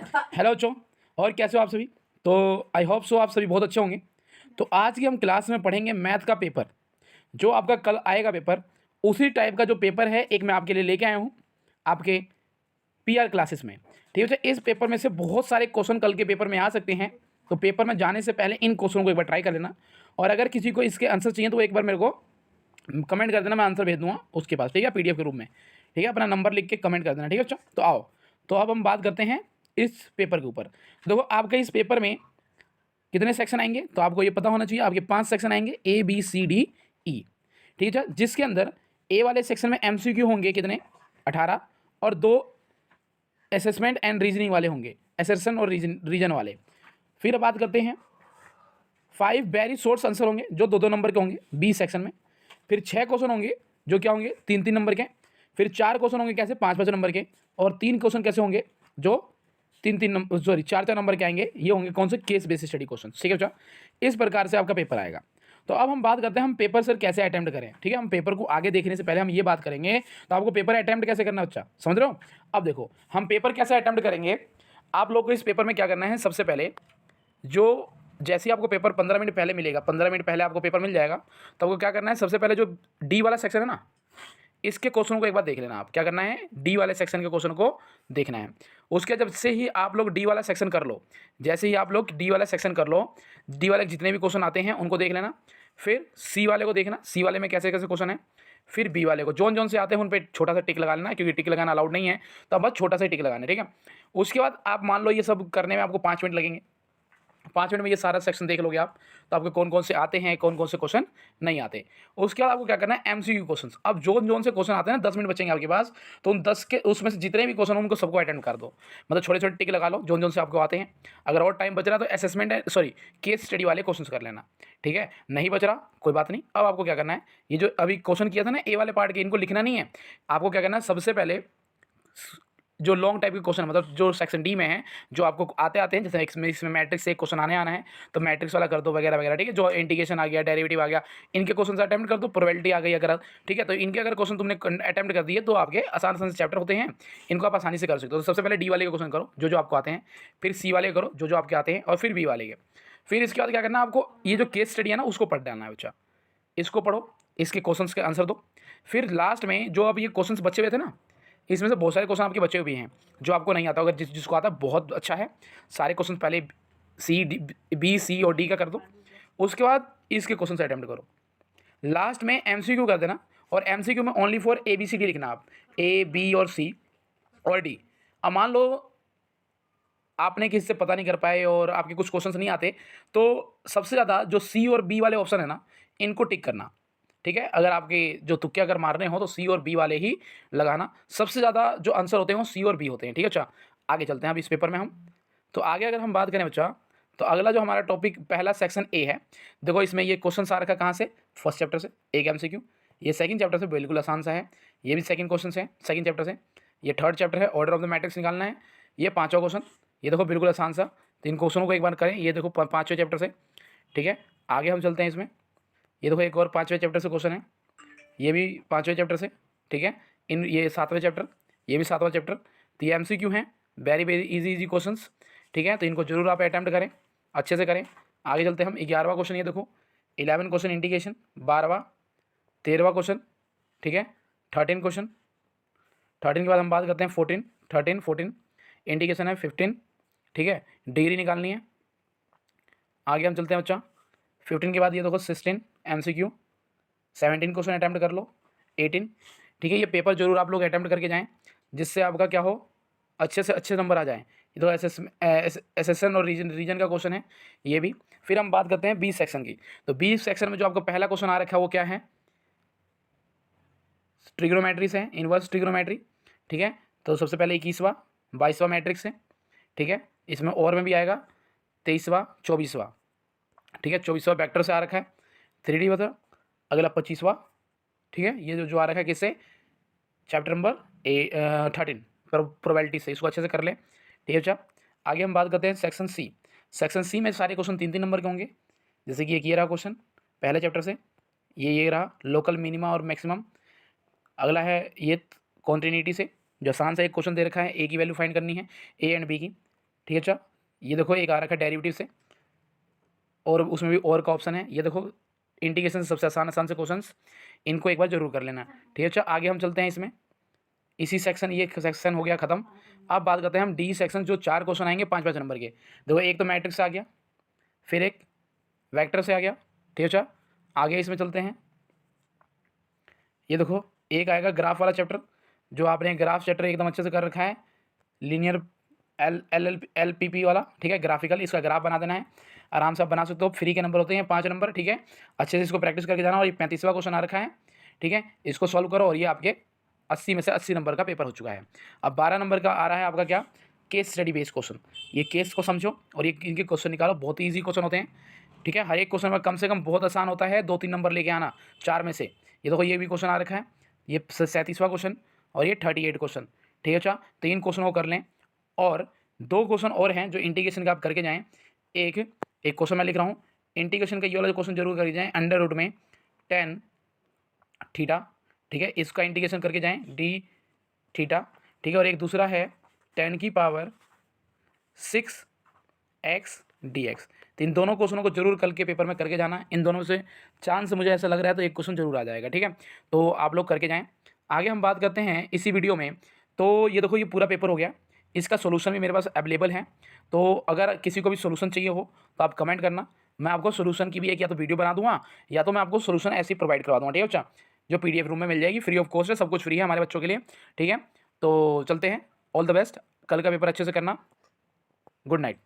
Hello बच्चों, और कैसे हो आप सभी। तो आई होप सो आप सभी बहुत अच्छे होंगे। तो आज की हम क्लास में पढ़ेंगे मैथ का पेपर, जो आपका कल आएगा पेपर। उसी टाइप का जो पेपर है एक मैं आपके लिए लेके आया हूँ आपके पीआर क्लासेस में। ठीक है, इस पेपर में से बहुत सारे क्वेश्चन कल के पेपर में आ सकते हैं। तो पेपर में जाने से पहले इन क्वेश्चनों को एक बार ट्राई कर लेना, और अगर किसी को इसके आंसर चाहिए तो एक बार मेरे को कमेंट कर देना, मैं आंसर भेज दूंगा उसके पास। ठीक है, पीडीएफ के रूप में। ठीक है, अपना नंबर लिख के कमेंट कर देना। ठीक है बच्चों, तो आओ, तो अब हम बात करते हैं इस पेपर के ऊपर। देखो, आपके इस पेपर में कितने सेक्शन आएंगे तो आपको ये पता होना चाहिए। आपके 5 सेक्शन आएंगे, ABCDE। ठीक है, जिसके अंदर ए वाले सेक्शन में MCQ होंगे कितने, 18, और 2 असेसमेंट एंड रीजनिंग वाले होंगे, असेसन और रीजन वाले। फिर बात करते हैं 5 वेरी शॉर्ट आंसर होंगे जो 2-2 नंबर के होंगे बी सेक्शन में। फिर 6 क्वेश्चन होंगे जो क्या होंगे, 3-3 नंबर के। फिर 4 क्वेश्चन होंगे कैसे, 5-5 नंबर के। और 3 क्वेश्चन कैसे होंगे जो 3-3 नंबर, सॉरी 4-4 नंबर के आएंगे। ये होंगे कौन से, केस बेस्ड स्टडी क्वेश्चन। ठीक है बच्चा, इस प्रकार से आपका पेपर आएगा। तो अब हम बात करते हैं हम पेपर सर कैसे अटेम्प्ट करें। ठीक है, हम पेपर को आगे देखने से पहले हम ये बात करेंगे तो आपको पेपर अटेम्प्ट कैसे करना है बच्चा, समझ रहे हो। अब देखो, हम पेपर कैसे अटेम्प्ट करेंगे। आप लोग को इस पेपर में क्या करना है, सबसे पहले जो जैसे ही आपको पेपर 15 मिनट पहले मिलेगा, 15 मिनट पहले आपको पेपर मिल जाएगा, तो आपको क्या करना है, सबसे पहले जो डी वाला सेक्शन है ना, इसके क्वेश्चन को एक बार देख लेना। आप क्या करना है, डी वाले सेक्शन के क्वेश्चन को देखना है। उसके जब से ही आप लोग डी वाला सेक्शन कर लो, जैसे ही आप लोग डी वाला सेक्शन कर लो, डी वाले जितने भी क्वेश्चन आते हैं उनको देख लेना। फिर सी वाले को देखना, सी वाले में कैसे कैसे क्वेश्चन है। फिर बी वाले को जोन जोन से आते हैं उन पर छोटा सा टिक लगा लेना, क्योंकि टिक लगाना अलाउड नहीं है, तो अब बस छोटा सा टिक लगाना है। ठीक है, उसके बाद आप मान लो ये सब करने में आपको 5 मिनट लगेंगे। 5 मिनट में ये सारा सेक्शन देख लोगे आप, तो आपके कौन कौन से आते हैं, कौन कौन से क्वेश्चन नहीं आते। उसके बाद आपको क्या करना है, MCQ क्वेश्चन। अब जोन जोन से क्वेश्चन आते हैं ना, 10 मिनट बचेंगे आपके पास, तो उन 10 के उसमें से जितने भी क्वेश्चन हो उनको सबको अटेंड कर दो। मतलब छोटे छोटे टिक लगा लो जोन जोन से आपको आते हैं। अगर और टाइम बच रहा तो असेसमेंट है, सॉरी केस स्टडी वाले क्वेश्चन कर लेना। ठीक है, नहीं बच रहा कोई बात नहीं। अब आपको क्या करना है, ये जो अभी क्वेश्चन किया था ना ए वाले पार्ट के, इनको लिखना नहीं है। आपको क्या करना है, सबसे पहले जो लॉन्ग टाइप के क्वेश्चन, मतलब जो सेक्शन डी में है, जो आपको आते आते हैं, जैसे इसमें मैट्रिक्स से एक क्वेश्चन आना है, तो मैट्रिक्स वाला कर दो वगैरह वगैरह। ठीक है, जो इंटीग्रेशन आ गया, डेरिवेटिव आ गया, इनके क्वेश्चन अटेम्प्ट कर दो। प्रोबेबिलिटी आ गई अगर, ठीक है, तो इनके अगर क्वेश्चन तुमने अटेम्प्ट कर दिए तो आपके आसान आसान से चैप्टर होते हैं, इनको आप आसानी से कर सकते हो। तो सबसे पहले डी वाले के क्वेश्चन करो जो जो आपको आते हैं, फिर सी वाले करो जो जो आपके आते हैं, और फिर बी वाले के। फिर इसके बाद क्या करना है, आपको ये जो केस स्टडी है ना उसको पढ़ डालना है बच्चा। इसको पढ़ो, इसके क्वेश्चंस के आंसर दो। फिर लास्ट में जो अब ये क्वेश्चंस बचे हुए थे ना, इसमें से बहुत सारे क्वेश्चन आपके बचे हुए हैं जो आपको नहीं आता। अगर जिसको आता है बहुत अच्छा है, सारे क्वेश्चन पहले सी डी, बी सी और डी का कर दो। उसके बाद इसके क्वेश्चन से अटेम्प्ट करो। लास्ट में MCQ कर देना, और MCQ में ओनली फॉर ABCD लिखना आप, A B और C और D। अब मान लो आपने किसी से पता नहीं कर पाए और आपके कुछ क्वेश्चंस नहीं आते, तो सबसे ज़्यादा जो सी और बी वाले ऑप्शन है ना, इनको टिक करना। ठीक है, अगर आपके जो तुक्के अगर मारने हो तो सी और बी वाले ही लगाना। सबसे ज़्यादा जो आंसर होते हैं वो सी और बी होते हैं। ठीक है, अच्छा आगे चलते हैं अब इस पेपर में हम। तो आगे अगर हम बात करें बच्चा, तो अगला जो हमारा टॉपिक पहला सेक्शन ए है। देखो, इसमें ये क्वेश्चन आ रखा कहाँ से, फर्स्ट चैप्टर से, एक MCQ। ये सेकंड चैप्टर से बिल्कुल आसान सा है, ये भी सेकंड क्वेश्चन से, सेकंड चैप्टर से। ये थर्ड चैप्टर है, ऑर्डर ऑफ द मैट्रिक्स निकालना है, ये पाँचवा क्वेश्चन। ये देखो बिल्कुल आसान सा, तो इन क्वेश्चनों को एक बार करें। ये देखो पाँचवें चैप्टर से। ठीक है, आगे हम चलते हैं इसमें। ये देखो एक और पाँचवें चैप्टर से क्वेश्चन है, ये भी पाँचवें चैप्टर से। ठीक है, ये सातवें चैप्टर, ये भी सातवां चैप्टर। तो ये MCQ हैं, वेरी वेरी इजी क्वेश्चंस। ठीक है, तो इनको जरूर आप अटैम्प्ट करें, अच्छे से करें। आगे चलते हैं हम, 11वां क्वेश्चन। ये देखो 11 क्वेश्चन इंटीग्रेशन, 12वां, 13वां क्वेश्चन। ठीक है, 13 क्वेश्चन। 13 के बाद हम बात करते हैं 14 इंटीग्रेशन है 15। ठीक है, डिग्री निकालनी है। आगे हम चलते हैं बच्चा, 15 के बाद ये देखो 16 MCQ, 17 क्वेश्चन अटैम्प्ट कर लो, 18। ठीक है, ये पेपर जरूर आप लोग अटैम्प्ट करके जाएं, जिससे आपका क्या हो, अच्छे से अच्छे नंबर आ जाएं। ये तो एसेसन और रीजन का क्वेश्चन है ये भी। फिर हम बात करते हैं बी सेक्शन की। तो बी सेक्शन में जो आपका पहला क्वेश्चन आ रखा है वो क्या है, ट्रिग्नोमेट्री से, इन्वर्स ट्रिग्नोमेट्री। ठीक है, तो सबसे पहले 21वां 22वां मैट्रिक्स है। ठीक है, इसमें और में भी आएगा 23वां 24वां। ठीक है, 24वां वेक्टर से आ रखा है, 3D बता। अगला 25वां। ठीक है, ये जो आ रखा है किससे, चैप्टर नंबर 13 प्रोबेबिलिटी से, इसको अच्छे से कर ले। ठीक है अच्छा, आगे हम बात करते हैं सेक्शन सी। सेक्शन सी में सारे क्वेश्चन 3-3 नंबर के होंगे। जैसे कि एक ये रहा क्वेश्चन पहले चैप्टर से, ये रहा लोकल मिनिमा और मैक्सिमम। अगला है ये कॉन्टिन्यूटी से, जो आसान सा एक क्वेश्चन दे रखा है, ए की वैल्यू फाइंड करनी है, ए एंड बी की। ठीक है अच्छा। ये देखो एक आ रखा है डेरिवेटिव से, और उसमें भी और का ऑप्शन है। ये देखो इंटीग्रेशन से सबसे आसान आसान से क्वेश्चंस, इनको एक बार जरूर कर लेना। ठीक है अच्छा, आगे हम चलते हैं इसमें। इसी सेक्शन, ये सेक्शन हो गया खत्म। अब बात करते हैं हम डी सेक्शन, जो 4 क्वेश्चन आएंगे 5-5 नंबर के। देखो एक तो मैट्रिक्स से आ गया, फिर एक वेक्टर से आ गया। ठीक है अच्छा, आगे इसमें चलते हैं। ये देखो एक आएगा ग्राफ वाला चैप्टर, जो आपने ग्राफ चैप्टर एकदम अच्छे से कर रखा है, लीनियर एल पी पी वाला। ठीक है, ग्राफिकल, इसका ग्राफ बना देना है, आराम से आप बना सकते हो। फ्री के नंबर होते हैं 5 नंबर। ठीक है, अच्छे से इसको प्रैक्टिस करके जाना। और ये 35वां क्वेश्चन आ रखा है। ठीक है, इसको सॉल्व करो और ये आपके 80 में से 80 नंबर का पेपर हो चुका है। अब 12 नंबर का आ रहा है आपका क्या, केस स्टडी बेस्ड क्वेश्चन। ये केस को समझो और ये इनके क्वेश्चन निकालो, बहुत ही ईजी क्वेश्चन होते हैं। ठीक है, हर एक क्वेश्चन में कम से कम बहुत आसान होता है, 2-3 नंबर लेके आना 4 में से। ये देखो ये भी क्वेश्चन आ रखा है, ये 37वां क्वेश्चन और ये 38 क्वेश्चन। ठीक है अच्छा, 3 क्वेश्चन को कर लें और 2 क्वेश्चन और हैं जो इंटीग्रेशन का आप करके जाएँ। एक क्वेश्चन मैं लिख रहा हूँ, इंटीग्रेशन का ये वाला क्वेश्चन जरूर करके जाएँ, अंडर रूट में 10 थीटा। ठीक है, इसका इंटीग्रेशन करके जाएँ, डी थीटा। ठीक है, और एक दूसरा है 10 की पावर 6x dx। तो इन दोनों क्वेश्चनों को जरूर कल के पेपर में करके जाना। इन दोनों से चांस मुझे ऐसा लग रहा है तो एक क्वेश्चन जरूर आ जाएगा। ठीक है, तो आप लोग करके जाएं। आगे हम बात करते हैं इसी वीडियो में। तो ये देखो ये पूरा पेपर हो गया, इसका सोल्यूशन भी मेरे पास अवेलेबल है। तो अगर किसी को भी सोल्यूशन चाहिए हो तो आप कमेंट करना, मैं आपको सोल्यूशन की भी एक या तो वीडियो बना दूंगा, या तो मैं आपको सोल्यूशन ऐसे ही प्रोवाइड करवा दूँगा। ठीक है अच्छा, जो PDF रूम में मिल जाएगी, फ्री ऑफ कॉस्ट है, सब कुछ फ्री है हमारे बच्चों के लिए। ठीक है, तो चलते हैं, ऑल द बेस्ट, कल का पेपर अच्छे से करना, गुड नाइट।